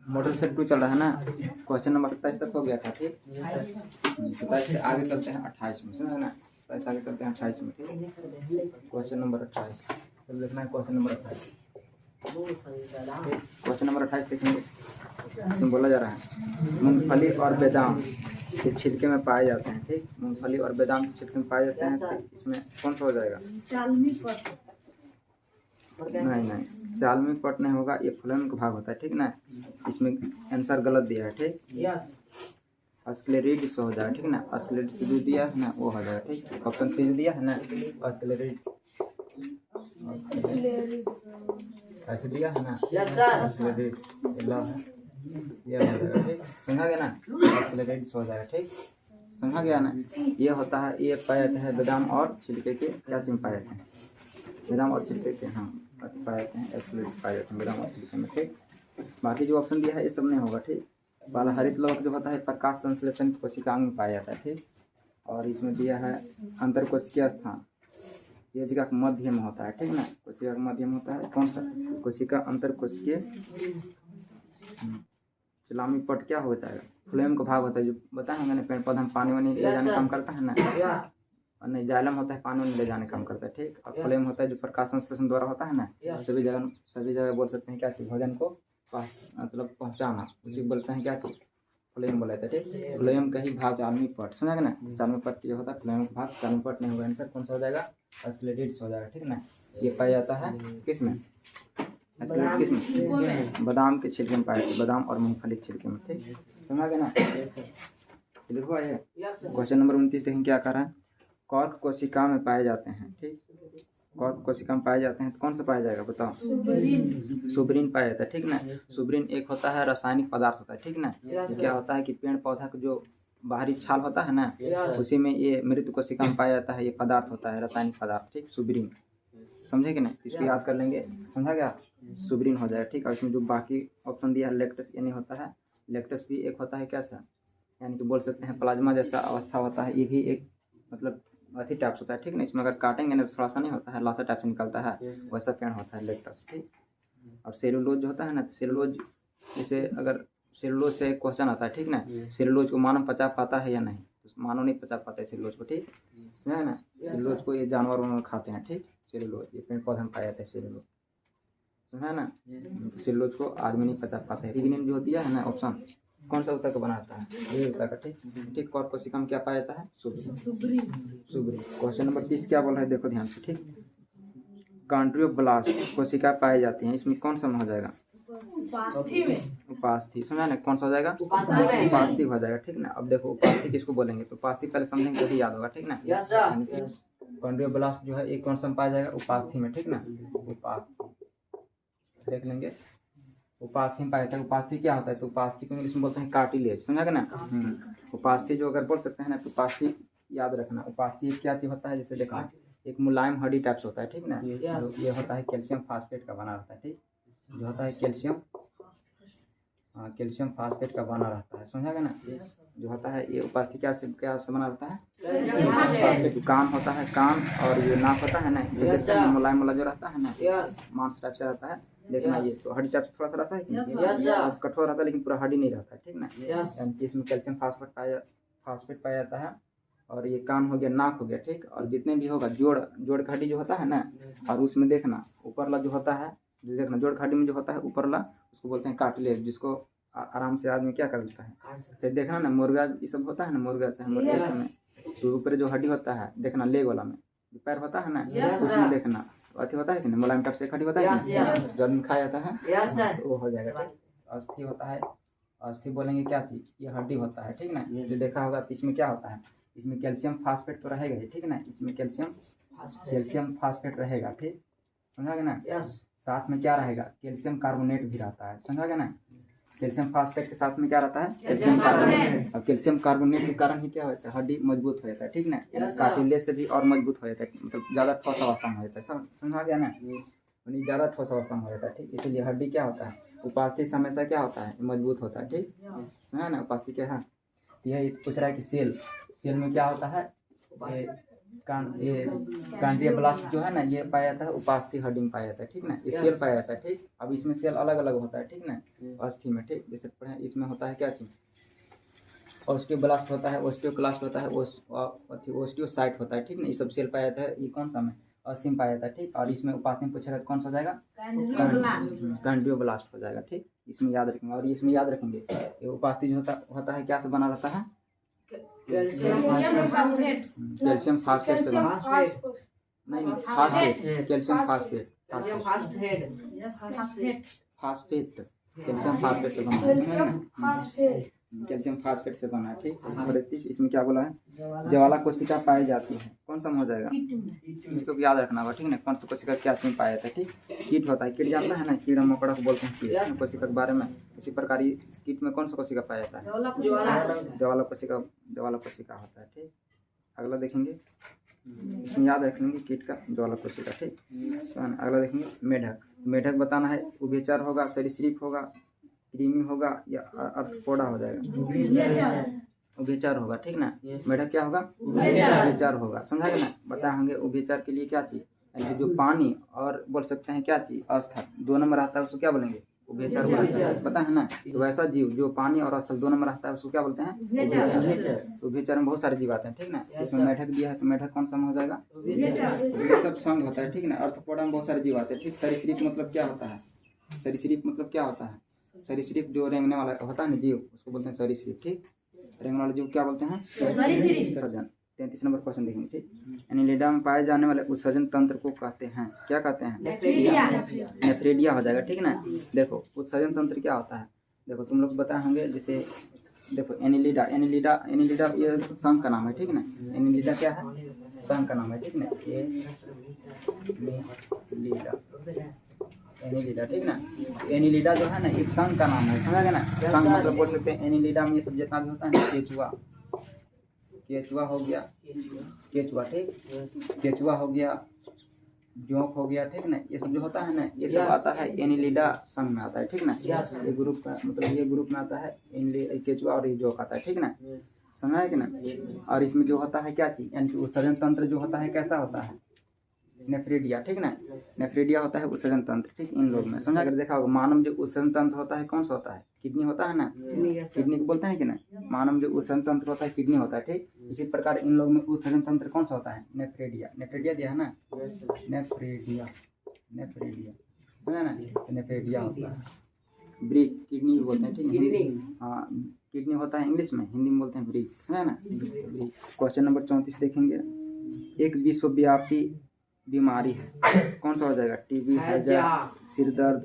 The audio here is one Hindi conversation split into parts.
मॉडल सेट 2 चल रहा है ना। क्वेश्चन नंबर 27 तक हो गया था, ठीक। 27 से आगे चलते हैं 28 में, समझे ना। 27 आगे चलते हैं 28 में, ठीक। क्वेश्चन नंबर 28 तो देखना है। क्वेश्चन नंबर 28, क्वेश्चन नंबर 28 देखेंगे। इसमें बोला जा रहा है मूंगफली और बादाम के छिलके में पाए जाते हैं, ठीक। मूंगफली और बादाम के छिलके में पाए जाते हैं, तो इसमें कौन सा हो जाएगा? नहीं, चालमी पट नहीं होगा, ये फलन का भाग होता है, ठीक ना। इसमें आंसर गलत दिया है, ठीक। अस्क्लेरिड्स हो जाएगा, ठीक ना। अस्क्लेरिड्स जो दिया है ना वो हो जाएगा, ठीक। ऑप्शन सी जो दिया है ना अस्क्लेरिड ऐसे दिया है ना अस्क्लेरिड्स ये हो जाएगा, ठीक। समझा गया ना। अस्क्लेरिड्स हो जाएगा, ठीक। समझा गया ना। ये होता है, ये पाया जाता है बादाम और छिलके के क्या चीज पाए जाते हैं? बादाम और छिलके के, हाँ पाए जाते हैं, एस्क्लेरिड पाए जाते हैं बादाम और छिलके में, ठीक। बाकी जो ऑप्शन दिया है ये सब नहीं होगा, ठीक। वाला हरित लौह जो होता है प्रकाश संश्लेषण कोशिकांग में पाया जाता है, ठीक। और इसमें दिया है अंतर कोशिकीय स्थान, ये कोशिका के मध्य में होता है, ठीक ना। कोशिका के मध्य में होता है कौन सा? कोशिका अंतर कोशिकीय चलामी पट क्या होता है? फ्लोएम का भाग होता है, जो बताएंगे ना पेड़ पौधा में पानी वानी ले जाने काम करता है ना। और नहीं, जाइलम होता है पानी वानी ले जाने काम करता है, ठीक। और फ्लोएम होता है जो प्रकाश संश्लेषण द्वारा होता है ना। सभी जगह बोल सकते हैं क्या चीज? भोजन को मतलब पहुंचाना, उसी बोलते हैं क्या चीज? फ्लोएम बोला जाता है, ठीक। फ्लोएम का ही भाग चालमी पट, समझ गए ना। चालमी पट जो होता है फ्लोएम का भाग, चालमी पट नहीं होगा, आंसर कौन सा हो जाएगा? अस्क्लेरिड्स हो जाएगा, ठीक ना। ये पाया जाता है किस में? किस में? बादाम के छिलके में पाया जाता है, बादाम और मूंगफली के छिलके में, ठीक। समझ गए ना। लिखो है क्वेश्चन नंबर 29 देखें क्या कर रहा है। कॉर्क कोशिका में पाए जाते हैं, ठीक। कॉर्क कोशिका में पाए जाते हैं तो कौन सा पाया जाएगा बताओ? सुब्रीन पाया जाता है, ठीक ना। सुब्रीन एक होता है रासायनिक पदार्थ होता है, ठीक ना। क्या होता है कि पेड़ पौधा का जो बाहरी छाल होता है ना उसी में ये मृत कोशिका में पाया जाता है, ये पदार्थ होता है रासायनिक पदार्थ, ठीक। सुब्रीन, समझे कि नहीं? इसको याद कर लेंगे, समझा गया। सुब्रीन हो जाएगा, ठीक। और इसमें जो बाकी ऑप्शन दिया है लैक्टस यानी होता है, लैक्टस भी एक होता है कैसा, यानी कि बोल सकते हैं प्लाज्मा जैसा अवस्था होता है, ये भी एक मतलब अथी टाइप होता है, ठीक ना। इसमें अगर काटेंगे ना तो थोड़ा सा नहीं होता है, लासा टाइप से निकलता है, वैसा पेड़ होता है लैक्टस, ठीक। और सेलुलोज जो होता है ना, तो सेलुलोज जैसे अगर सेलुलोज से क्वेश्चन आता है, ठीक ना। सेलुलोज को मानव पचा पाता है या नहीं? तो मानव नहीं पचा पाता है सेलुलोज को, ठीक है ना। सेलुलोज को ये जानवर उन्होंने खाते हैं, ठीक। सेलुलोज ये पेड़ पौधे में पाया जाता है सेलुलोज, है ना। सेलुलोज को आदमी नहीं पचा पाता है। लिग्निन जो दिया है ना ऑप्शन कौन सा उत्तर का बनाता है? ये उत्तर का, ठीक। ठीक, कॉर्क कोशिका में क्या पाया जाता है? सुब्रीन। क्वेश्चन नंबर 30 क्या बोल रहा है देखो ध्यान से, ठीक। कॉन्ड्रियोब्लास्ट कोशिका पाई जाती हैं, इसमें कौन सा हो जाएगा? उपास्थि, समझा ना। कौन सा हो जाएगा? उपास्थि हो जाएगा, ठीक ना। अब देखो उपास्थि किसको बोलेंगे तो उपास्थि पहले समझेंगे तो याद होगा, ठीक ना। कॉन्ड्रियोब्लास्ट जो है एक कौन सा पाया जाएगा? उपास्थि में, ठीक ना। उपास्थि देख लेंगे, उपास्थि में पाया जाता है। उपास्थि क्या होता है तो उपास्थि को इंग्लिश में बोलते हैं कार्टिलेज, समझा ना। उपास्थि जो अगर बोल सकते हैं ना तो उपास्थि याद रखना। उपास्थि क्या चीज होता है? जैसे देखा एक मुलायम हड्डी टाइप से होता है, ठीक ना। ये होता है कैल्शियम फास्फेट का बना रहता है, ठीक। जो होता है कैल्शियम फास्फेट का बना रहता है, समझा ना। जो होता है ये उपास्थि क्या से बना रहता है? फास्फेट। कान होता है, कान और ये नाक होता है ना, मुलायम वाला जो रहता है ना मांस टाइप से रहता है। देखना ये तो हड्डी टाइप से थोड़ा सा रहता है कि कठोर रहता है लेकिन पूरा हड्डी नहीं रहता है, ठीक ना। यानी कि इसमें कैल्शियम फास्फेट पाया जाता है। और ये कान हो गया, नाक हो गया, ठीक। और जितने भी होगा जोड़ का हड्डी जो होता है ना, और उसमें देखना ऊपरला जो होता है, देखना जोड़ का हड्डी में जो होता है ऊपरला उसको बोलते हैं कार्टिलेज, जिसको आराम से आदमी क्या कर लेता है। फिर देखना ना मुर्गा ये सब होता है ना, मुर्गा चाहे मुर्गा में तो ऊपर जो हड्डी होता है देखना लेग वाला में जो पैर होता है ना उसमें देखना अथी होता है कि नहीं, मुलायम टाइप से हड्डी होता है जो आदमी खाया जाता है, तो वो हो जाएगा, ठीक। अस्थि होता है, अस्थि बोलेंगे क्या चीज? ये हड्डी होता है, ठीक ना। ये जो देखा होगा तो इसमें क्या होता है? इसमें कैल्शियम फास्फेट तो रहेगा ही, ठीक ना। इसमें कैल्शियम फास्फेट रहेगा, ठीक। समझा गया ना। साथ में क्या रहेगा? कैल्शियम कार्बोनेट भी रहता है, समझा गया ना। कैल्शियम फास्फेट के साथ में क्या रहता है? Calcium carbonate. और कैल्शियम कार्बोनेट के कारण ही क्या होता है? हड्डी मजबूत हो जाता है, ठीक ना। कार्टिलेज से भी और मजबूत हो जाता है, मतलब ज़्यादा ठोस अवस्था में हो जाता है, समझा गया ना। यानी ज़्यादा ठोस अवस्था में हो जाता है, ठीक। इसलिए हड्डी क्या होता है? उपास्थि हमेशा क्या होता है? मजबूत होता है, ठीक। समझा ना। उपास्थि क्या है? यह पूछ रहा है कि सेल में क्या होता है? ये कांडिया ब्लास्ट जो है ना, ये पाया जाता है उपास्थि हड्डी में पाया जाता है, ठीक ना। ये सेल पाया जाता है, ठीक। अब इसमें सेल अलग अलग होता है, ठीक ना, अस्थि में, ठीक। जैसे पढ़े इसमें होता है क्या चीज, ऑस्टियोब्लास्ट होता है, ऑस्टियोक्लास्ट होता है, ऑस्टियोसाइट होता है, ठीक ना। ये सब सेल पाया जाता है, ये कौन सा में, अस्थि में पाया जाता है, ठीक। और इसमें उपास्थि में पूछेगा तो कौन सा हो जाएगा, कांडियोब्लास्ट हो जाएगा, ठीक। इसमें याद रखेंगे। और इसमें याद रखेंगे ये उपास्थि जो होता है क्या से बना रहता है, कैल्शियम फास्फेट से बना, नहीं phosphate, calcium phosphate, phosphate calcium phosphate से बना है, कैल्शियम फास्फेट से बना है, ठीक। और 31 इसमें क्या बोला है, ज्वाला कोशिका पाई जाती है, कौन सा हो जाएगा, इसको याद रखना होगा, ठीक ना। कौन सा कोशिका क्या चीज पाया जाता है, ठीक। कीट होता है, कीट जानता है ना, कीड़ा मकोड़ा को बोलते हैं कीट, कोशिका के बारे में। इसी प्रकार कीट में कौन सा कोशिका पाया जाता है, ज्वाला कोशिका होता है, ठीक। अगला देखेंगे, इसमें याद रखेंगे कीट का ज्वाला कोशिका, ठीक। अगला देखेंगे मेढक। मेढक बताना है उभयचर होगा, सरीसृप होगा, कृमि होगा या अर्थपोडा हो जाएगा, उभयचर होगा, ठीक ना। मेढक क्या होगा, उभयचर होगा, समझा गया ना। बताएंगे उभयचर के लिए क्या चीज, यानी जो पानी और बोल सकते हैं क्या चीज, स्थल, दो नंबर आता है उसको क्या बोलेंगे, उभयचर बोलते हैं, पता है ना। तो वैसा जीव जो पानी और स्थल दो नंबर आता है उसको क्या बोलते हैं, उभयचर। उभयचर में बहुत सारे जीव आते हैं, ठीक ना। इसमें मेढक दिया है तो मेढक कौन सा हो जाएगा, ये सब संग होता है, ठीक ना। अर्थपोडा में बहुत सारे जीव आते हैं, ठीक। सरीसृप मतलब क्या होता है, सरीसृप मतलब क्या होता है, सरीसृप जो रेंगने वाला होता है ना जीव, उसको बोलते हैं सरीसृप, ठीक। रेंगने वाले जीव क्या बोलते हैं, सरीसृप। 33 नंबर क्वेश्चन देखेंगे, ठीक। एनिलिडा में पाए जाने वाले उत्सर्जन तंत्र को कहते हैं, क्या कहते हैं, नेफ्रेडिया हो जाएगा, ठीक ना। देखो उत्सर्जन तंत्र क्या होता है, देखो तुम लोग बताए होंगे, जैसे देखो एनिलिडा ये संघ का नाम है, ठीक ना। एनिलिडा क्या है, संघ का नाम है, ठीक ना। एनिलिडा, ठीक ना। एनिलिडा जो है ना एक संघ का नाम है, समझा गया ना। संघ मतलब बोल सकते हैं एनिलिडा में ये सब जितना भी होता है ना, केचुआ हो गया, केचुआ, ठीक। केचुआ हो गया, जोंक हो गया, ठीक ना। ये सब जो होता है ना, ये सब आता है एनिलिडा संघ में आता है, ठीक ना। ये ग्रुप का मतलब ये ग्रुप में आता है केचुआ और ये जोंक आता है, ठीक ना। समझा है कि ना। और इसमें जो होता है क्या चीज, यानी उत्सर्जन तंत्र जो होता है कैसा होता है, नेफ्रेडिया, ठीक ना। नेफ्रेडिया होता है उत्सर्जन तंत्र, ठीक। इन लोग में समझा, अगर देखा होगा मानव जो उत्सर्जन तंत्र होता है कौन सा होता है, किडनी होता है ना, किडनी को बोलते हैं कि ना। मानव जो उत्सर्जन तंत्र होता है किडनी होता है, ठीक। इसी प्रकार इन लोग में उत्सर्जन तंत्र कौन सा होता है, नेफ्रेडिया। नेफ्रेडिया दिया है ना, नेफ्रेडिया समझा ना, नेफ्रेडिया होता है। ब्रीक किडनी भी बोलते हैं, ठीक। हाँ किडनी होता है इंग्लिश में, हिंदी में बोलते हैं ब्रीक, समझा ना। क्वेश्चन नंबर 34 देखेंगे। एक विश्वव्यापी बीमारी है, कौन सा हो जाएगा, टीबी, हैजर, सिर दर्द,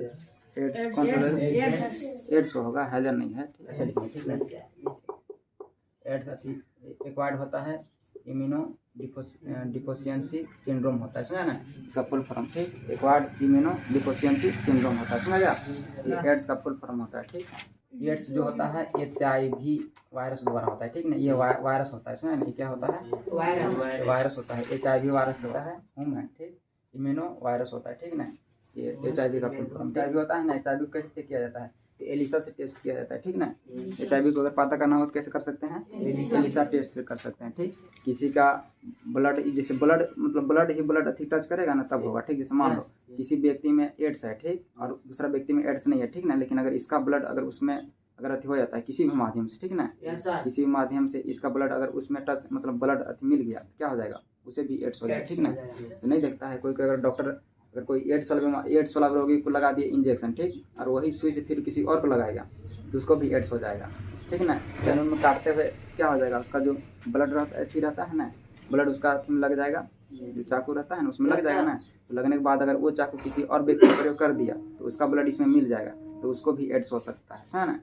एड्स, कौन सा एड्स होगा, हैजर नहीं है, ठीक है। एड्स एक्वायर्ड होता है, इम्यूनो डिफिशियंसी सिंड्रोम होता है, समझा ना। इसका फुल फॉर्म, ठीक। एक्वायर्ड इम्यूनो डिफिशियंसी सिंड्रोम होता है, समझा। ये एड्स का फुल फॉर्म होता है, ठीक। एड्स जो होता है HIV वायरस द्वारा होता है, ठीक ना। ये वायरस होता है, समझ ना। ये क्या होता है, वायरस होता है। HIV वायरस होता है ठीक। इम्यूनो वायरस होता है, ठीक ना। ये HIV का फुल फॉर्म HIV होता है ना। HIV को कैसे चेक किया जाता है, एलिसा से टेस्ट किया जाता है, ठीक ना। HIV को अगर पता करना हो तो कैसे कर सकते हैं, एलिसा टेस्ट से कर सकते हैं, ठीक। किसी का ब्लड, जैसे ब्लड मतलब ब्लड अथी टच करेगा ना तब होगा, ठीक। जैसे मान लो किसी व्यक्ति में एड्स है, ठीक, और दूसरा व्यक्ति में एड्स नहीं है, ठीक ना। लेकिन अगर इसका ब्लड अगर उसमें अगर अथी हो जाता है किसी भी माध्यम से, ठीक ना, किसी भी माध्यम से इसका ब्लड अगर उसमें टच मतलब ब्लड अथी मिल गया तो क्या हो जाएगा, उसे भी एड्स हो जाएगा, ठीक ना। तो नहीं देखता है कोई अगर डॉक्टर अगर कोई एड्स वाला रोगी को लगा दिए इंजेक्शन, ठीक, और वही सुई से फिर किसी और को लगाएगा तो उसको भी एड्स हो जाएगा, ठीक ना। जन्म में काटते हुए क्या हो जाएगा, उसका जो ब्लड रहता है ना, ब्लड उसका अथी में लग जाएगा, जो चाकू रहता है ना उसमें लग जाएगा ना। तो लगने के बाद अगर वो चाकू किसी और व्यक्ति को प्रयोग कर दिया तो उसका ब्लड इसमें मिल जाएगा तो उसको भी एड्स हो सकता है, समझ ना।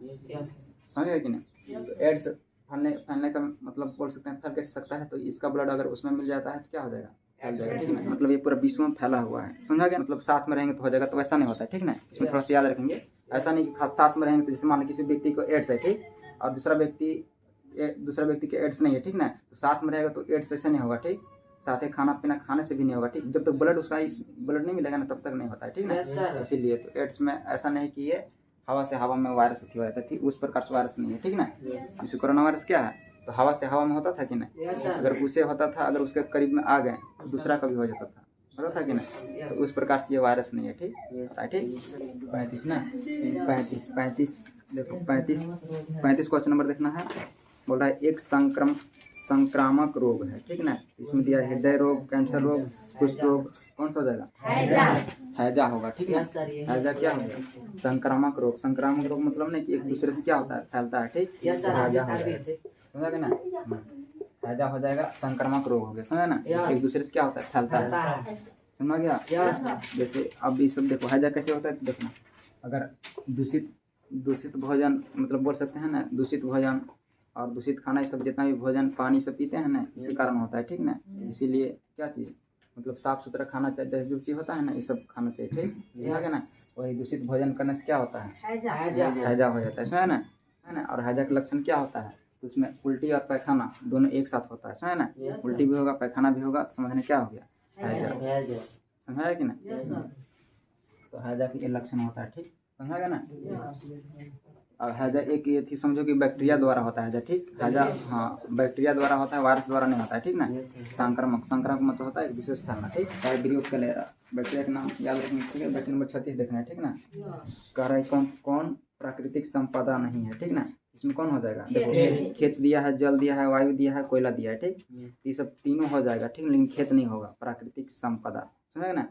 समझे कि नहीं। तो एड्स फैलने का मतलब बोल सकते हैं फैल कैसे सकता है, तो इसका ब्लड अगर उसमें मिल जाता है तो क्या हो जाएगा, फैल जाएगा, ठीक ना। मतलब ये पूरा विश्व में फैला हुआ है, समझा गया। मतलब साथ में रहेंगे तो हो जाएगा, तो वैसा नहीं होता है, ठीक ना। इसमें थोड़ा सा याद रखेंगे, ऐसा नहीं कि साथ में रहेंगे तो जैसे मान लो किसी व्यक्ति को एड्स है, ठीक, और दूसरा व्यक्ति के एड्स नहीं है, ठीक ना, तो साथ में रहेगा तो एड्स ऐसे नहीं होगा, ठीक। साथ ही खाना पीना खाने से भी नहीं होगा, ठीक। जब तक ब्लड उसका इस ब्लड नहीं मिलेगा ना तब तक नहीं होता है, ठीक ना। इसीलिए तो एड्स में ऐसा नहीं कि ये हवा से हवा में वायरस हो जाता है, ठीक, उस प्रकार से वायरस नहीं है, ठीक ना। जैसे कोरोना वायरस क्या है, तो हवा से हवा में होता था कि नहीं, अगर उसे होता था, अगर उसके करीब में आ गए तो दूसरा कभी हो जाता होता था कि नहीं। तो उस प्रकार से ये वायरस नहीं है, ठीक है। ठीक 35 ना, 35 देखो 35 क्वेश्चन नंबर देखना है। बोल रहा है एक संक्रामक रोग है, ठीक ना। इसमें दिया है हृदय रोग, कैंसर रोग, कुष्ठ रोग, कौन सा हो जाएगा? हैजा होगा, ठीक है। हैजा क्या होगा? संक्रामक रोग। संक्रामक रोग मतलब नहीं कि एक दूसरे से क्या होता है, फैलता है, ठीक। हैजा हो जाएगा, समझा कि ना। हैजा हो जाएगा, संक्रामक रोग हो गया, समझा ना। एक दूसरे से क्या होता है, फैलता है, समझ गया। जैसे अब ये सब देखो हैजा कैसे होता है, देखना। अगर दूषित भोजन मतलब बोल सकते हैं ना, दूषित भोजन और दूषित खाना, ये सब जितना भी भोजन पानी सब पीते हैं ना, इसी कारण होता है, ठीक ना। इसीलिए क्या चाहिए, मतलब साफ सुथरा खाना चाहिए, जो चीज़ होता है ना ये सब खाना चाहिए, ठीक है ना। वही दूषित भोजन करने से क्या होता है, हैजा हो जाता है, समझ ना, है ना। और हैजा का लक्षण क्या होता है, तो उसमें उल्टी और पैखाना दोनों एक साथ होता है, समझ ना। उल्टी भी होगा, पैखाना भी होगा, तो समझने क्या हो गया, हैजा, समझा कि ना। तो हैजा की ये लक्षण होता है, ठीक, समझा ना। और हैजा एक ये थी, समझो कि बैक्टीरिया द्वारा होता है हैजा, ठीक। हैजा हाँ बैक्टीरिया द्वारा होता है, वायरस द्वारा नहीं होता है, ठीक ना। संक्रामक मतलब होता है एक दूसरे से फैलना, ठीक। बैक्टीरिया का नाम याद रखना, ठीक है। बैक्टीरिया नंबर 36 देखना है, ठीक ना। कह रहा है कौन प्राकृतिक संपदा नहीं है, ठीक ना। इसमें कौन हो जाएगा, देखो खेत दिया है, जल दिया है, वायु दिया है, कोयला दिया है, ठीक। ये सब तीनों हो जाएगा, ठीक, लेकिन खेत नहीं होगा। प्राकृतिक संपदा, समझ ना।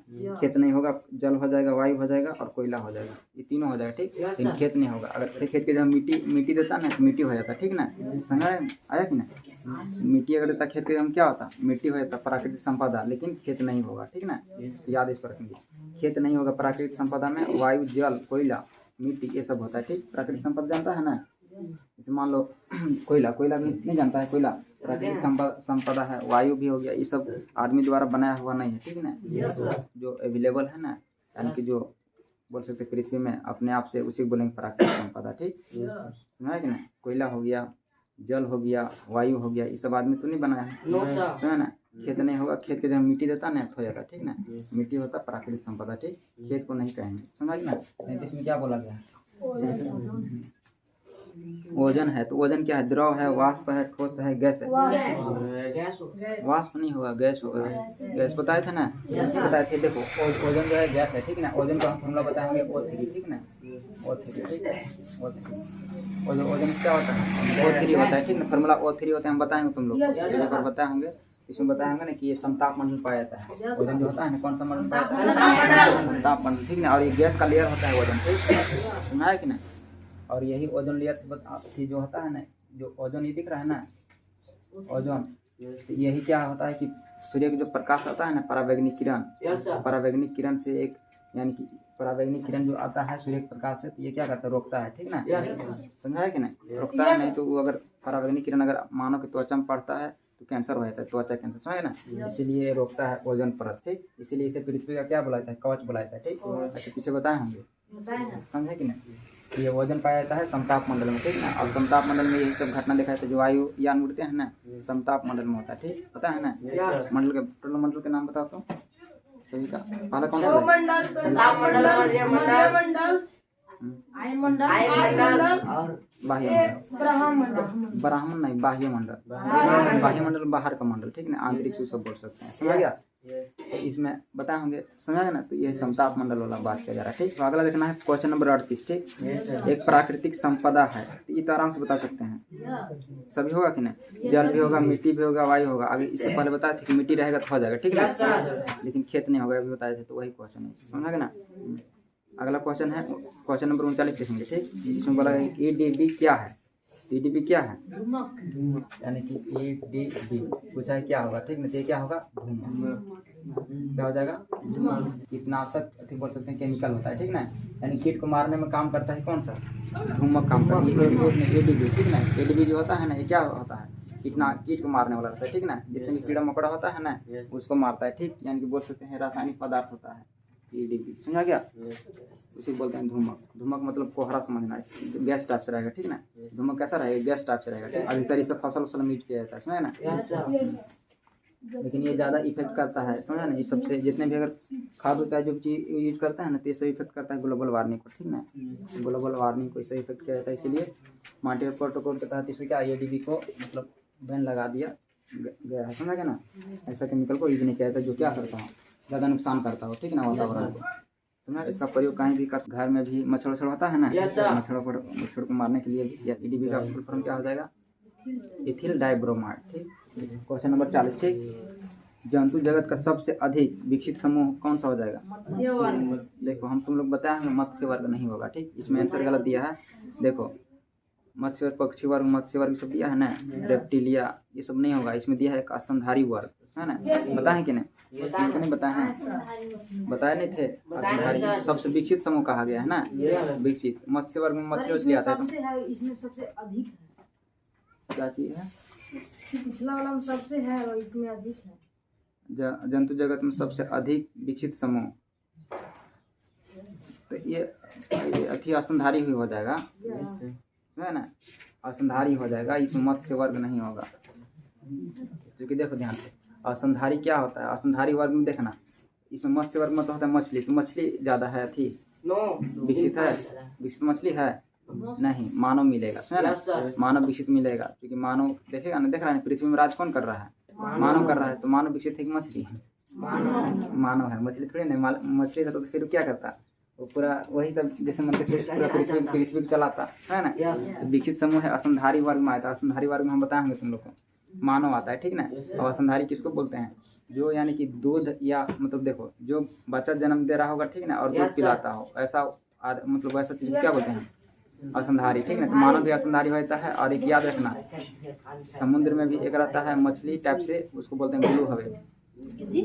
खेत नहीं होगा, जल हो जाएगा, वायु हो जाएगा और कोयला हो जाएगा, ये तीनों हो जाएगा, ठीक, लेकिन खेत नहीं होगा। अगर खेत के जब मिट्टी देता ना तो मिट्टी हो जाता, ठीक ना, समझ आया कि ना। मिट्टी अगर देता खेत के जब क्या होता, मिट्टी हो जाता, प्राकृतिक संपदा, लेकिन खेत नहीं होगा, ठीक ना। याद इस पर रखेंगे, खेत नहीं होगा प्राकृतिक संपदा में। वायु, जल, कोयला, मिट्टी, ये सब होता है, ठीक। प्राकृतिक संपदा जानता है ना, जैसे मान लो कोयला भी नहीं जानता है, कोयला प्राकृतिक संपदा है। वायु भी हो गया, ये सब आदमी द्वारा बनाया हुआ नहीं है, ठीक ना। जो अवेलेबल है ना, यानी कि जो बोल सकते पृथ्वी में अपने आप से, उसी को बोलेंगे प्राकृतिक संपदा, ठीक, समझा कि ना। कोयला हो गया, जल हो गया, वायु हो गया, ये सब आदमी तो नहीं बनाया है, समझा ना। खेत नहीं होगा, खेत के जब मिट्टी देता ना तो हो जाता, ठीक ना। मिट्टी होता प्राकृतिक संपदा, ठीक, खेत को नहीं कहेंगे, समझ ना। 37 में क्या बोला गया, ओजन है। तो ओजन क्या है, द्रव है, वाष्प है, ठोस है, गैस है। वाष्प नहीं होगा, गैस होगा। गैस बताए थे ना, बताए थे। देखो ओजन जो है गैस है, ठीक ना। ओजन का हम फॉर्मूला बताएंगे O3, ठीक ना, O3, ठीक है। ओजन क्या होता है, O3 होता है, ठीक ना। फॉर्मूला O3 होता है, हम बताएंगे तुम लोग एक बार बताए होंगे। इसमें बताया होंगे ना कि ये समताप मंडल पाया जाता है। ओजन जो होता है ना, कौन सा मंडल पाया जाता है, समताप मंडल, ठीक ना। और ये गैस का लेयर होता है ओजन, ठीक, सुना है कि ना। और यही ओजोन लेयर से जो होता है ना, जो ओजोन ये दिख रहा है ना, ओजोन, तो यही क्या होता है कि सूर्य का जो प्रकाश आता है ना, परावैंगनिक किरण से एक, यानी कि परावैंगनिक किरण जो आता है सूर्य के प्रकाश से, तो ये क्या करता है, रोकता है, ठीक ना। समझा है कि नहीं, रोकता है। नहीं तो वो अगर परावैंगनिक किरण अगर मानव की त्वचा में पड़ता है तो कैंसर हो जाता है, त्वचा कैंसर, समझे ना। इसीलिए रोकता है ओजोन परत, ठीक। इसीलिए इसे पृथ्वी का क्या बुलाया जाता है, कवच बुलाया जाता है, ठीक। ऐसे पीछे बताए होंगे, समझे कि नहीं। ये ओजन पाया जाता है समताप मंडल में, ठीक ना। और समताप मंडल में यही सब घटना दिखाई देता है, जो वायु यान उड़ते हैं ना, समताप मंडल में होता है, ठीक, पता है ना। मंडल के नाम बताओ तो सभी का। पहला कौन सा, बाह्य मंडल, ब्राह्मण नहीं, बाह्य मंडल बाहर का मंडल, ठीक ना, आंतरिक सब बोल सकते हैं, समझ गया। तो इसमें बताए होंगे, समझा ना। तो ये समताप मंडल वाला बात किया जा रहा है, ठीक। तो अगला देखना है क्वेश्चन नंबर 38, ठीक। एक प्राकृतिक संपदा है, तो ये तो आराम से बता सकते हैं, सभी होगा कि नहीं। जल भी होगा, मिट्टी भी होगा, वायु होगा। आगे इससे पहले बताए थे कि मिट्टी रहेगा तो हो जाएगा, ठीक है, लेकिन खेत नहीं होगा, अभी बताए थे, तो वही क्वेश्चन है, समझा ना। अगला क्वेश्चन है क्वेश्चन नंबर 39 देखेंगे, ठीक। इसमें बोला है EDB क्या है, EDB क्या है, यानी कि EDB पूछा है क्या होगा, ठीक ना। तो ये क्या होगा, धूमक, क्या हो जाएगा, कीटनाशक, अति बोल सकते हैं केमिकल होता है, ठीक ना। यानी कीट को मारने में काम करता है कौन सा, धूमक काम करता है, EDB, ठीक ना। EDB जो होता है ना, ये क्या होता है, कीट को मारने वाला रहता है, ठीक ना। जितने भी कीड़ा मकोड़ा होता है ना, उसको मारता है, ठीक। यानी कि बोल सकते हैं रासायनिक पदार्थ होता है EDB, समझा गया। उसी बोलते हैं धूमक मतलब कोहरा समझना, गैस टाइप से रहेगा, ठीक ना। धूमक कैसा रहेगा, गैस टाइप से रहेगा, ठीक। अधिकतर इसे फसल मीट किया जाता है, समझा ना। लेकिन ये ज़्यादा इफेक्ट करता है, समझा ना। इस सबसे जितने भी अगर खाद होता है, जो चीज़ यूज करता है ना, तो ये सब इफेक्ट करता है ग्लोबल वार्मिंग को, ठीक ना। ग्लोबल वार्मिंग को इससे इफेक्ट किया जाता है, इसलिए मॉन्ट्रियल प्रोटोकॉल के तहत इसे क्या EDB को मतलब बैन लगा दिया गया है, समझा गया ना। ऐसा केमिकल को यूज नहीं किया जाता जो क्या करता हो, ज़्यादा नुकसान करता हो, ठीक है ना, वातावरण को। समझा। इसका प्रयोग कहीं भी कर, घर में भी मच्छर वच्छर होता है ना, मच्छर को मारने के लिए भी। EDB का फुल फॉर्म क्या हो जाएगा? इथिल डाइब्रोमाइड, ठीक। क्वेश्चन नंबर 40, ठीक। जंतु जगत का सबसे अधिक विकसित समूह कौन सा हो जाएगा? देखो हम तुम लोग बताए हैं मत्स्य वर्ग नहीं होगा, ठीक। इसमें आंसर गलत दिया है। देखो मत्स्य वर्ग, पक्षी वर्ग, मत्स्य वर्ग सब दिया है ना, रेप्टिलिया ये सब नहीं होगा। इसमें दिया है एक स्तनधारी वर्ग, है ना। बताए कि नहीं? नहीं बताए हैं, बताए नहीं थे। स्तनधारी सबसे विकसित समूह कहा गया है ना, विकसित। मत्स्य वर्ग में मछली उछली आता है, इसमें सबसे अधिक है। क्या चीज है? पिछला वाला में सबसे है और इसमें अधिक है। जंतु जगत में सबसे अधिक विकसित समूह, तो ये अति स्तनधारी ही हो जाएगा, है ना। स्तनधारी हो जाएगा, इसमें मत्स्य वर्ग नहीं होगा। क्योंकि देखो ध्यान से, स्तनधारी क्या होता है? स्तनधारी वर्ग में देखना, इसमें मत्स्य वर्ग में तो होता है मछली, तो मछली ज़्यादा है, थी विकसित है। विकसित मछली है नहीं, मानव मिलेगा, है ना। मानव विकसित मिलेगा, क्योंकि मानव देखेगा ना, देख रहा है पृथ्वी में राज कौन कर रहा है? मानव कर रहा है। तो मानव विकसित है कि मछली है? मानव है, मछली थोड़ी नहीं। मछली है तो फिर क्या करता? वो पूरा वही सब जैसे मन से पूरा पृथ्वी को चलाता है ना। तो विकसित समूह है स्तनधारी वर्ग में आता है। स्तनधारी वर्ग में हम बताएंगे तुम लोग को, मानव आता है, ठीक ना। और स्तनधारी किसको बोलते हैं? जो यानी कि दूध या मतलब देखो जो बच्चा जन्म दे रहा होगा, ठीक ना, और दूध पिलाता हो, ऐसा मतलब वैसा चीज क्या बोलते हैं? स्तनधारी, ठीक ना। तो मानव भी स्तनधारी होता है। और एक याद रखना, समुद्र में भी एक रहता है मछली टाइप से, उसको बोलते हैं ब्लू व्हेल,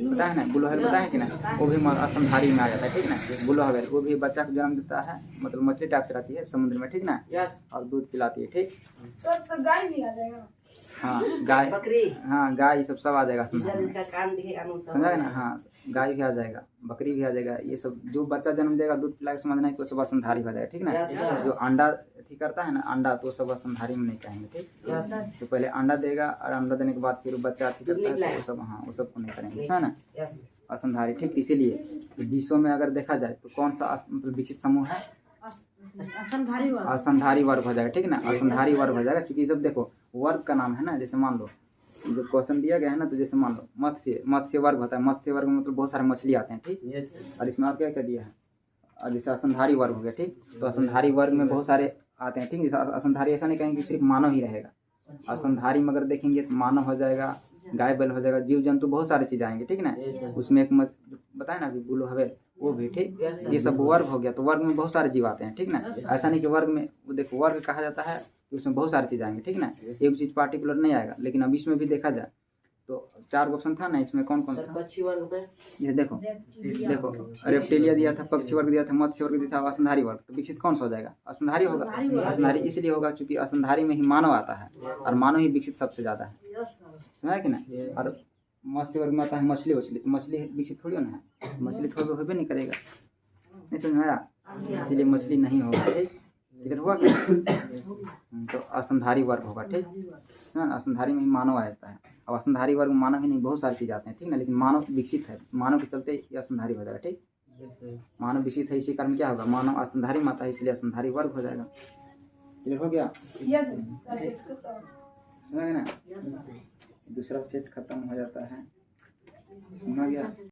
पता है ना। ब्लू व्हेल पता है कि ना, वो भी स्तनधारी में आ जाता है, ठीक ना। ब्लू व्हेल वो भी बच्चा को जन्म देता है, मतलब मछली टाइप से रहती है समुद्र में, ठीक ना, और दूध पिलाती है, ठीक। सर तो गाय भी आ जाएगा। हाँ गाय, बकरी, हाँ गाय सब आ जाएगा, जिसका कान दिखेगा समझा ना। हाँ गाय भी आ जाएगा, बकरी भी आ जाएगा। ये सब जो बच्चा जन्म देगा दूध पिला के समझना है कि वो सब स्तनधारी हो जाएगा, ठीक ना। जो अंडा ठीक करता है ना, अंडा, तो सब स्तनधारी में नहीं कहेंगे, ठीक। तो पहले अंडा देगा और अंडा देने के बाद फिर बच्चा ठीक करता है, तो वो सब, हाँ वो सब को नहीं करेंगे, है ना, स्तनधारी, ठीक। इसीलिए विश्व में अगर देखा जाए तो कौन सा मतलब विकसित समूह है? स्तनधारी वर्ग हो जाएगा, ठीक ना। स्तनधारी वर्ग हो जाएगा, क्योंकि जब देखो वर्ग का नाम है ना, जैसे मान लो जो क्वेश्चन दिया गया है ना, तो जैसे मान लो मत्स्य वर्ग होता है। मत्स्य वर्ग में मतलब बहुत सारे मछली आते हैं, ठीक। और इसमें और क्या क्या दिया है? और जैसे स्तनधारी वर्ग हो गया, ठीक। तो स्तनधारी वर्ग में बहुत सारे आते हैं, ठीक। जैसे स्तनधारी ऐसा नहीं कहेंगे कि सिर्फ मानव ही रहेगा। स्तनधारी में अगर देखेंगे तो मानव हो जाएगा, गाय बैल हो जाएगा, जीव जंतु बहुत सारे चीज़ आएंगे, ठीक ना। उसमें एक बताए ना अभी ब्लू व्हेल, वो भी, ठीक। ये सब वर्ग हो गया। तो वर्ग में बहुत सारे जीव आते हैं, ठीक ना। ऐसा नहीं कि वर्ग में, वो देखो वर्ग कहा जाता है तो उसमें बहुत सारी चीज़ आएंगे, ठीक ना। एक चीज़ पार्टिकुलर नहीं आएगा। लेकिन अब इसमें भी देखा जाए तो 4 ऑप्शन था ना, इसमें कौन कौन था? पक्षी वर्ग में ये देखो रेप्टिलिया दिया था, पक्षी वर्ग दिया था, मत्स्य वर्ग दिया था, स्तनधारी वर्ग। तो विकसित कौन सा हो जाएगा? स्तनधारी होगा। स्तनधारी इसलिए होगा क्योंकि स्तनधारी में ही मानव आता है, और मानव ही विकसित सबसे ज़्यादा है, समझा कि ना। और मत्स्य वर्ग में आता है मछली उछली, तो मछली विकसित थोड़ी ना है, मछली थोड़ी हो भी नहीं करेगा, नहीं समझ में आया। इसीलिए मछली नहीं होगा, ठीक। इधर हुआ क्या? तो स्तनधारी वर्ग होगा, ठीक है। स्तनधारी में ही मानव आ जाता है। अब स्तनधारी वर्ग में मानव ही नहीं, बहुत सारी चीज़ आते हैं, ठीक ना। लेकिन मानव विकसित है, मानव के चलते ये स्तनधारी हो जाएगा, ठीक। मानव विकसित है, इसी कारण क्या होगा? मानव स्तनधारी में आता है, इसलिए स्तनधारी वर्ग हो जाएगा। क्लियर हो गया? ना दूसरा सेट खत्म हो जाता है, समझ गया।